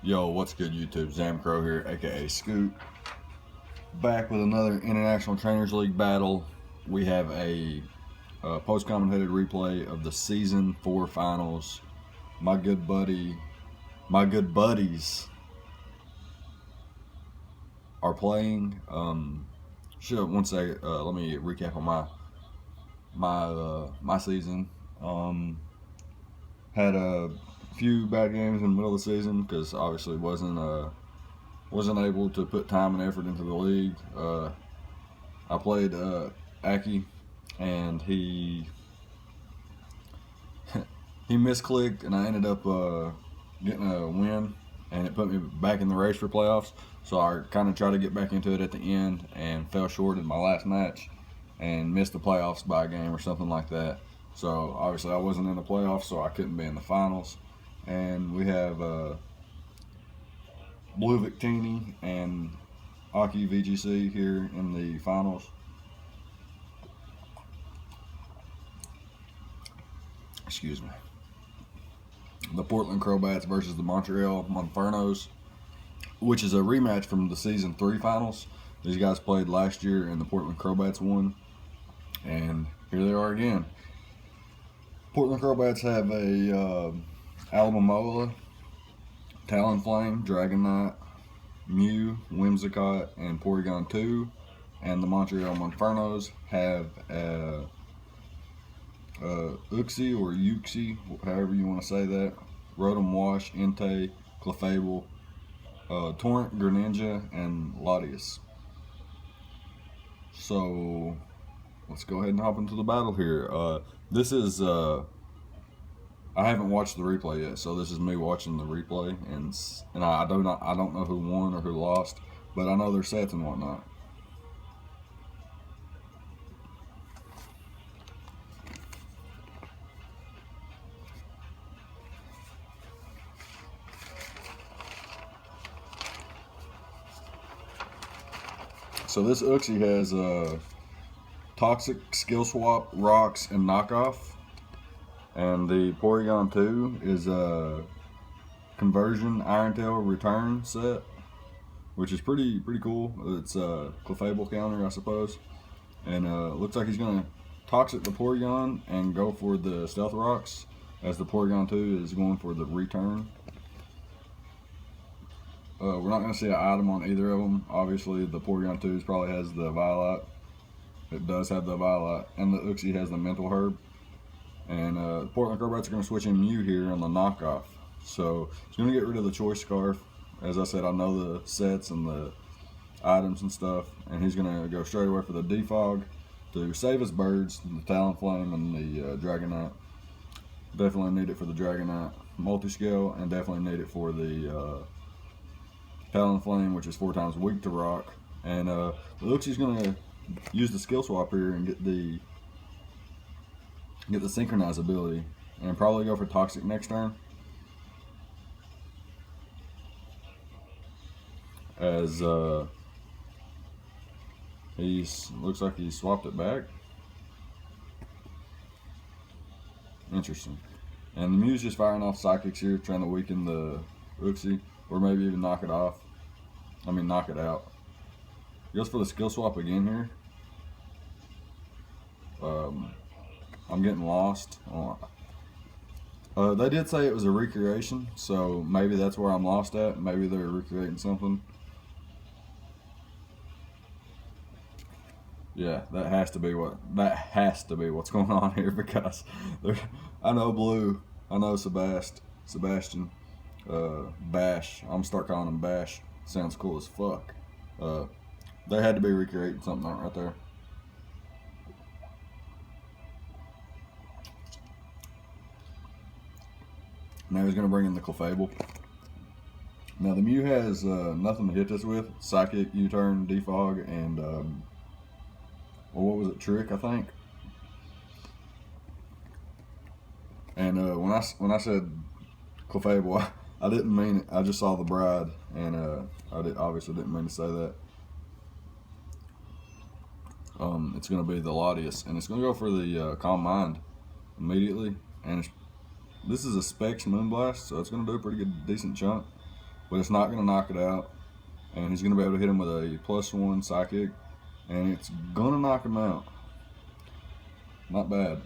Yo, what's good YouTube? Zamcrow here, aka Scoot. Back with another International Trainers League battle. We have a post-commentated replay of the Season 4 finals. My good buddies are playing. One second, let me recap on my season. Had a few bad games in the middle of the season because obviously wasn't able to put time and effort into the league. I played Aki, and he misclicked, and I ended up getting a win, and it put me back in the race for playoffs. So I kind of tried to get back into it at the end and fell short in my last match and missed the playoffs by a game or something like that. So obviously I wasn't in the playoffs, so I couldn't be in the finals. And we have Blue Victini and Aki VGC here in the finals. Excuse me. The Portland Crobats versus the Montreal Monfernos, which is a rematch from the Season 3 finals. These guys played last year and the Portland Crobats won. And here they are again. Portland Crobats have a Alamomola, Talonflame, Dragon Knight, Mew, Whimsicott, and Porygon 2. And the Montreal Monfernos have Uxie or Uxie, however you want to say that, Rotom Wash, Entei, Clefable, Torrent, Greninja, and Latias. So let's go ahead and hop into the battle here. This is I haven't watched the replay yet, so this is me watching the replay, and I don't know who won or who lost, but I know their sets and whatnot. So this Uxie has Toxic, Skill Swap, Rocks, and Knockoff. And the Porygon 2 is a Conversion, Iron Tail, Return set, which is pretty cool. It's a Clefable counter, I suppose. And looks like he's going to Toxic the Porygon and go for the Stealth Rocks, as the Porygon 2 is going for the Return. We're not going to see an item on either of them. Obviously, the Porygon 2 probably has the Violet. It does have the Violet. And the Uxie has the Mental Herb. And Portland Crobats are going to switch in Mew here on the knockoff. So he's going to get rid of the Choice Scarf. As I said, I know the sets and the items and stuff. And he's going to go straight away for the Defog to save his birds, the Talonflame and the Dragonite. Definitely need it for the Dragonite multi-scale, and definitely need it for the Talonflame, which is 4 times weak to rock. And it looks he's going to use the skill swap here and get the Synchronize ability, and probably go for Toxic next turn, as looks like he swapped it back. Interesting. And the Mew's just firing off Psychics here, trying to weaken the Uxie, or maybe even knock it out. He goes for the skill swap again here. I'm getting lost. They did say it was a recreation, so maybe that's where I'm lost at. Maybe they're recreating something. Yeah, that has to be what's going on here, because I know Blue, I know Sebastian, Bash. I'm gonna start calling him Bash. Sounds cool as fuck. They had to be recreating something right there. Now he's going to bring in the Clefable. Now the Mew has nothing to hit this with. Psychic, U-turn, Defog, and well, what was it? Trick, I think. And when I said Clefable, I didn't mean it. I just saw the Bride, and obviously didn't mean to say that. It's going to be the Latias, and it's going to go for the Calm Mind immediately. And this is a Specs Moonblast, so it's going to do a pretty good, decent chunk. but it's not going to knock it out. And he's going to be able to hit him with a +1 psychic, and it's going to knock him out. Not bad.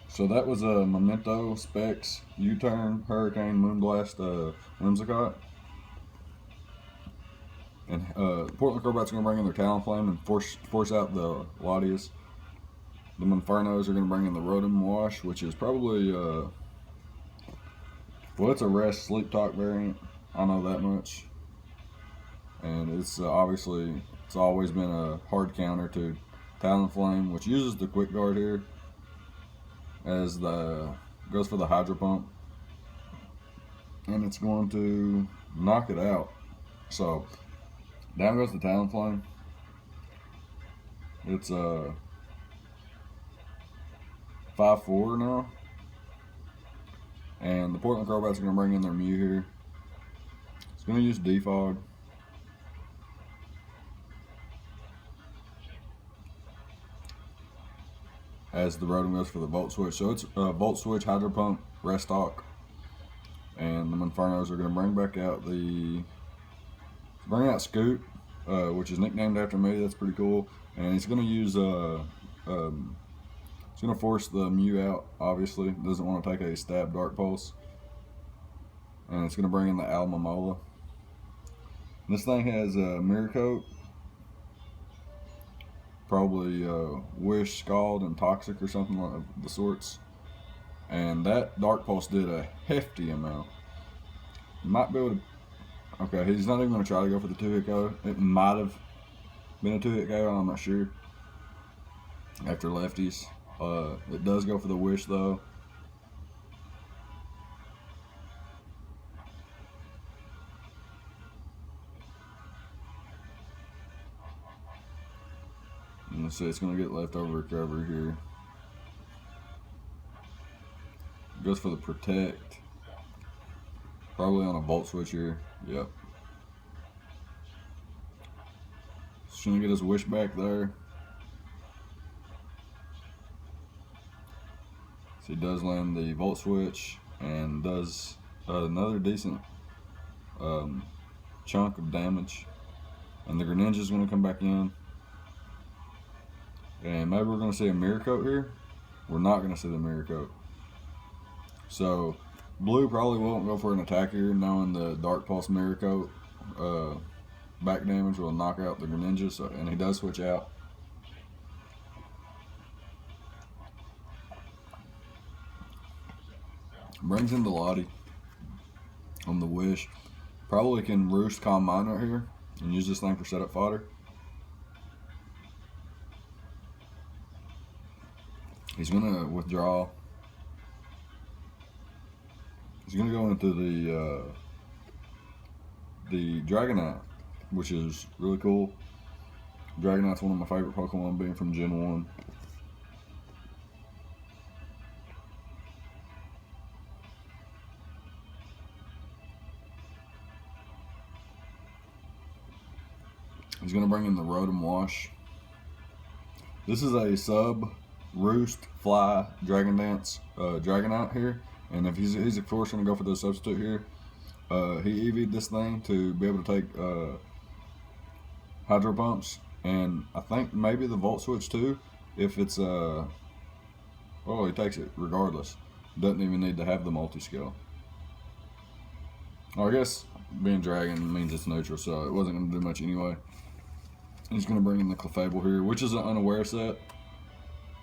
So that was a Memento Specs U-Turn Hurricane Moonblast Whimsicott. And Portland Crobats are going to bring in their Talonflame and force out the Latias. The Monfernos are going to bring in the Rotom Wash, which is probably, well, it's a rest sleep talk variant. I know that much. And it's obviously, it's always been a hard counter to Talonflame, which uses the Quick Guard here as goes for the Hydro Pump. And it's going to knock it out. So, down goes the Talonflame. It's 5-4 now. And the Portland Crobats are going to bring in their Mew here. It's going to use Defog. As the Rotom goes for the Volt Switch. So it's Volt Switch, Hydro Pump, Rest Talk. And the Monfernos are going to bring back out Scoot, which is nicknamed after me. That's pretty cool. And he's going to use, it's going to force the Mew out, obviously. Doesn't want to take a stab Dark Pulse. And it's going to bring in the Almamola. This thing has a Mirror Coat. Probably Wish, Scald, and Toxic or something of the sorts. And that Dark Pulse did a hefty amount. Might be able to... Okay, he's not even going to try to go for the 2-hit KO. It might have been a 2-hit KO, I'm not sure. After lefties. It does go for the Wish though. Let's see, it's going to get leftover recovery here. Goes for the Protect. Probably on a Volt Switch here. Yep. Just going to get his Wish back there. So he does land the Volt Switch and does another decent chunk of damage. And the Greninja's going to come back in. And maybe we're going to see a Mirror Coat here. We're not going to see the Mirror Coat. So, Blue probably won't go for an attack here, knowing the Dark Pulse Mirror Coat back damage will knock out the Greninja, so, and he does switch out. Brings in the Lottie on the Wish. Probably can Roost Calm Mind right here and use this thing for setup fodder. He's going to withdraw. He's going to go into the Dragonite, which is really cool. Dragonite's one of my favorite Pokemon, being from Gen 1. He's going to bring in the Rotom Wash. This is a sub Roost, Fly, Dragon Dance, Dragonite here. And if he's of course going to go for the substitute here, he EV'd this thing to be able to take Hydro Pumps, and I think maybe the Volt Switch too, if it's oh, he takes it regardless. Doesn't even need to have the multi-skill. Or I guess being Dragon means it's neutral, so it wasn't going to do much anyway. He's going to bring in the Clefable here, which is an unaware set,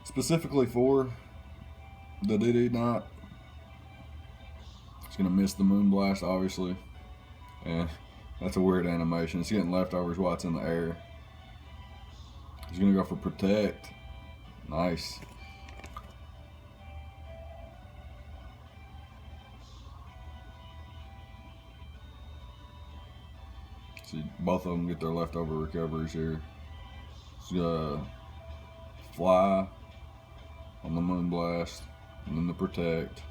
specifically for the DD Knight. He's going to miss the Moonblast, obviously. And that's a weird animation. It's getting leftovers while it's in the air. He's going to go for Protect. Nice. See, both of them get their leftover recoveries here. He's going to Fly on the Moonblast, and then the Protect.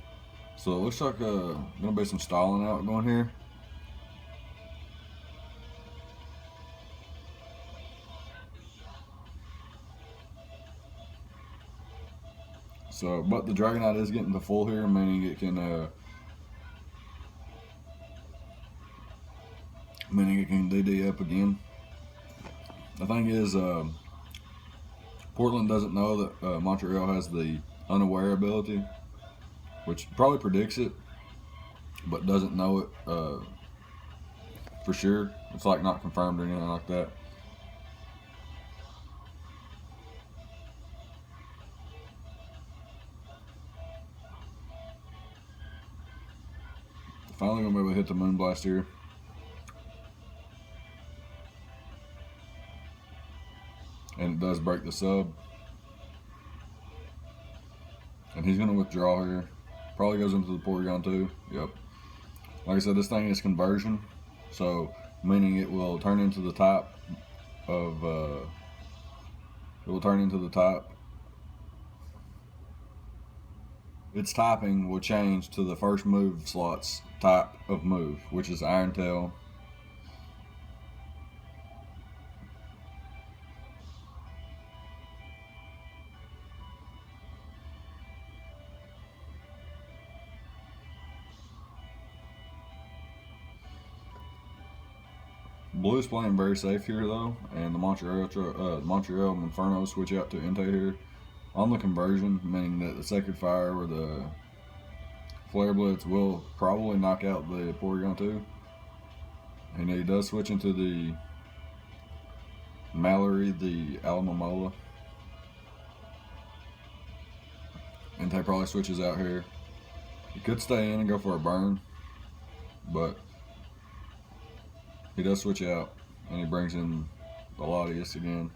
So it looks like going to be some stalling out going here. So, but the Dragonite is getting to full here, meaning it can meaning it can DD up again. The thing is, Portland doesn't know that Montreal has the unaware ability, which probably predicts it, but doesn't know it for sure. It's like not confirmed or anything like that. Finally gonna be able to hit the Moonblast here. And it does break the sub. And he's gonna withdraw here. Probably goes into the Porygon too. Yep. Like I said, this thing is conversion. So meaning it will turn into the type of its typing will change to the first move slot's type of move, which is Iron Tail. Blue's playing very safe here though, and the Montreal Monfernos switch out to Entei here on the conversion, meaning that the Sacred Fire or the Flare Blitz will probably knock out the Porygon 2. And he does switch into the Mallory, the Alamomola. Entei probably switches out here. He could stay in and go for a burn, but he does switch out, and he brings in the Latias again,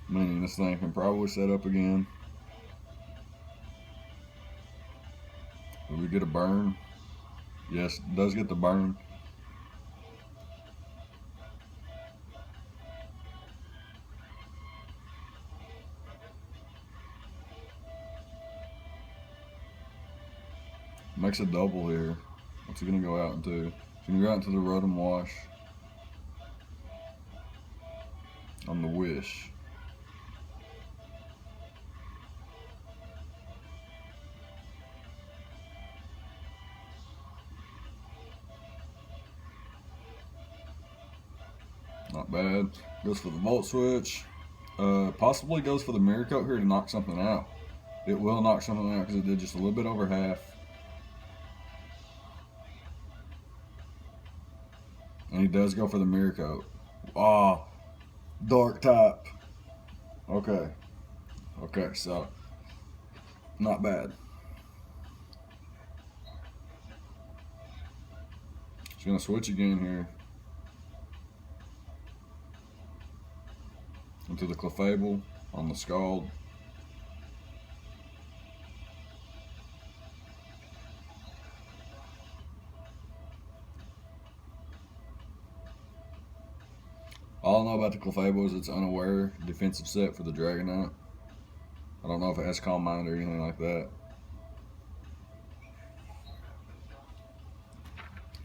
meaning this thing can probably set up again. Will we get a burn? Yes, it does get the burn. Makes a double here. What's he gonna go out into? He's gonna go out into the Rotom Wash on the Wish. Not bad. Goes for the Volt Switch. Possibly goes for the Mirror Coat here to knock something out. It will knock something out because it did just a little bit over half. And he does go for the Mirror Coat. Ah, Dark type. Okay. Okay, so not bad. He's gonna switch again here into the Clefable on the Scald. All I know about the Clefable is it's unaware defensive set for the Dragonite. I don't know if it has Calm Mind or anything like that.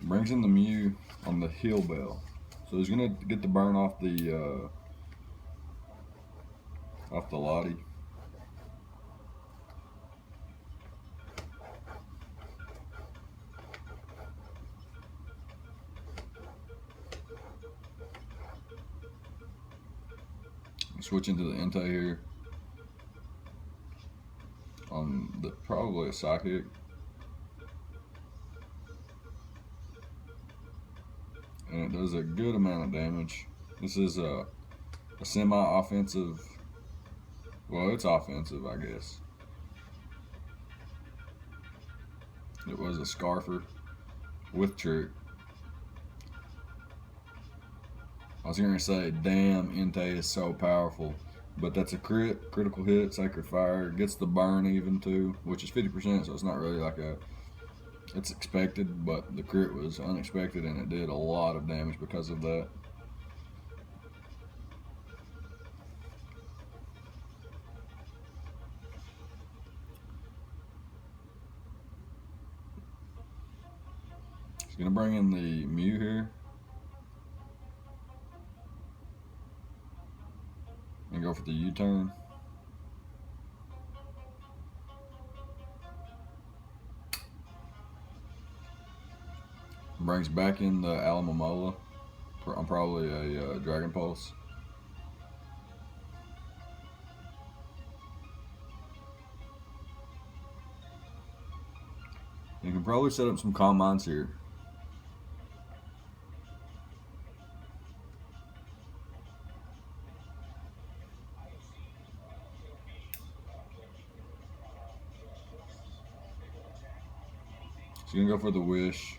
Brings in the Mew on the Heal Bell. So he's gonna get the burn off the Lottie. Switch into the Entei here on the probably a Psychic. And it does a good amount of damage. This is a semi-offensive, well, it's offensive, I guess. It was a Scarfer with Trick. I was going to say, damn, Entei is so powerful. But that's a critical hit, Sacred Fire. Gets the burn even too, which is 50%, so it's not really like a... It's expected, but the crit was unexpected, and it did a lot of damage because of that. He's going to bring in the Mew here. And go for the U-turn. Brings back in the Alamomola. I'm probably a Dragon Pulse. You can probably set up some calm minds here. So you're gonna go for the Wish.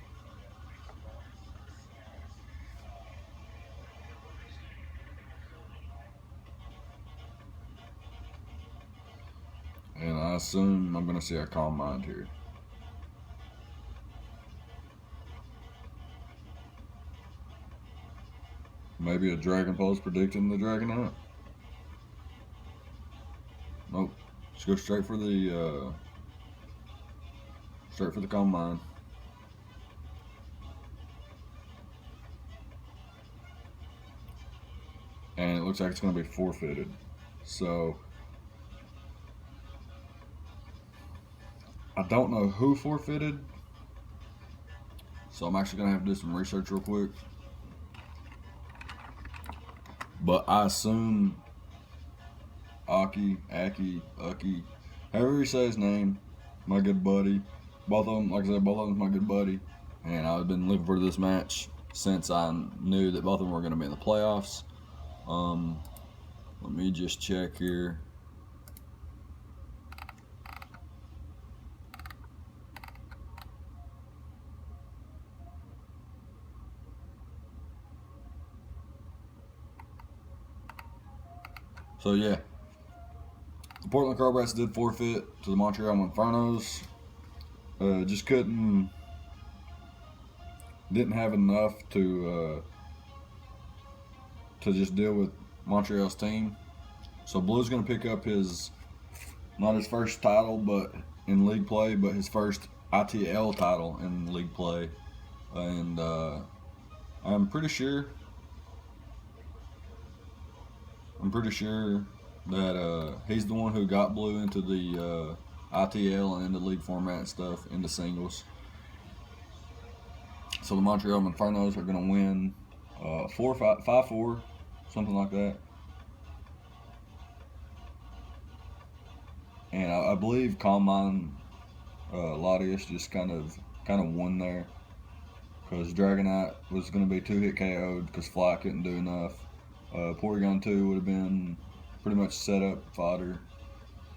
And I assume I'm gonna see a calm mind here. Maybe a Dragon Pulse predicting the Dragonite. Nope. Just go straight for the calm mind. And it looks like it's gonna be forfeited. So I don't know who forfeited. So I'm actually gonna have to do some research real quick. But I assume Aki, however you say his name, my good buddy. Both of them, like I said, both of them my good buddy. And I've been looking for this match since I knew that both of them were going to be in the playoffs. Let me just check here. So yeah, the Portland Crobats did forfeit to the Montreal Monfernos. Just didn't have enough to just deal with Montreal's team. So Blue's going to pick up not his first title, but in league play, but his first ITL title in league play, and I'm pretty sure that he's the one who got Blue into the ITL and into league format stuff, into singles. So the Montreal Monfernos are going to win 5-4, something like that. And I believe Calm Mind Latius just kind of won there, because Dragonite was going to be 2-hit KO'd because Fly couldn't do enough. Porygon 2 would have been pretty much set up fodder.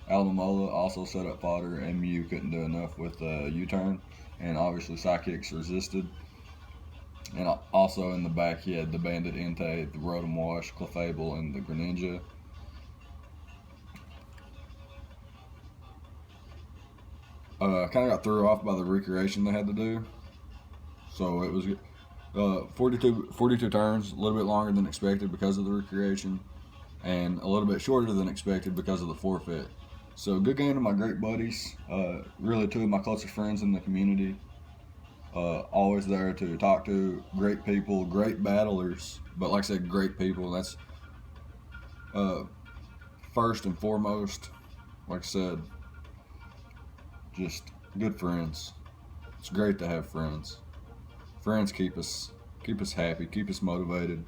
Alamola also set up fodder, and Mew couldn't do enough with U-turn. And obviously Psychics resisted. And also in the back he had the Bandit Entei, the Rotom Wash, Clefable, and the Greninja. Kind of got thrown off by the recreation they had to do. So it was 42 turns, a little bit longer than expected because of the recreation, and a little bit shorter than expected because of the forfeit. So good game to my great buddies, really two of my closest friends in the community. Always there to talk to, great people, great battlers, but like I said, great people. That's first and foremost. Like I said, just good friends. It's great to have friends. Friends keep us happy, keep us motivated,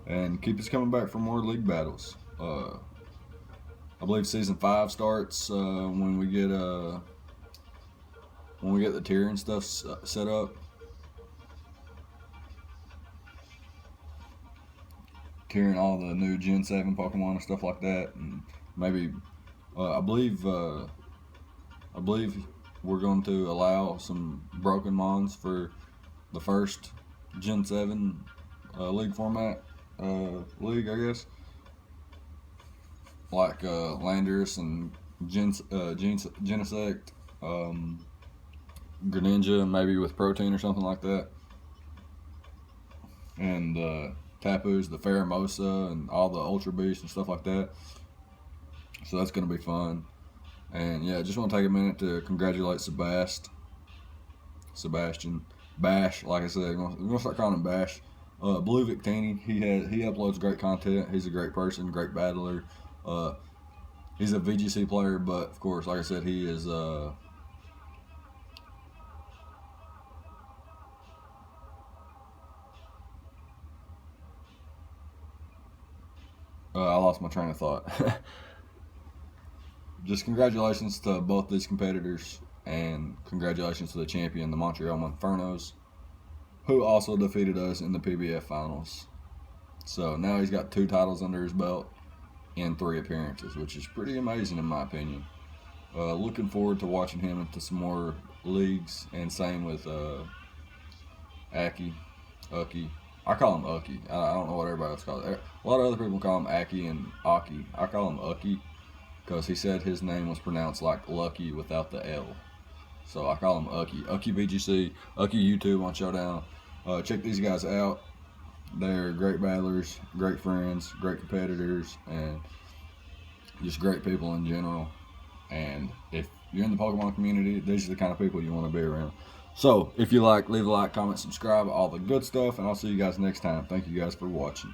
and keep us coming back for more league battles. I believe season 5 starts when we get the tier and stuff set up. Tiering all the new Gen 7 Pokemon and stuff like that, and maybe I believe we're going to allow some broken mons for the first Gen 7 league format league, I guess. Like Landorus and Genesect, Greninja, maybe with Protein or something like that. And Tapu's, the Pheromosa, and all the Ultra Beasts and stuff like that. So that's going to be fun. And yeah, just want to take a minute to congratulate Sebastian, Bash, like I said, we're going to start calling him Bash. Blue Victini, he uploads great content. He's a great person, great battler. He's a VGC player, but of course, like I said, he is lost my train of thought. Just congratulations to both these competitors, and congratulations to the champion, the Montreal Monfernos, who also defeated us in the PBF finals. So now he's got 2 titles under his belt in 3 appearances, which is pretty amazing in my opinion. Looking forward to watching him into some more leagues, and same with Ucky. I call him Ucky. I don't know what everybody else calls it. A lot of other people call him Aki and Aki. I call him Ucky because he said his name was pronounced like Lucky without the L. So I call him Ucky. Ucky BGC, Ucky YouTube on Showdown. Check these guys out. They're great battlers, great friends, great competitors, and just great people in general. And if you're in the Pokemon community, these are the kind of people you want to be around. So, if you like, leave a like, comment, subscribe, all the good stuff, and I'll see you guys next time. Thank you guys for watching.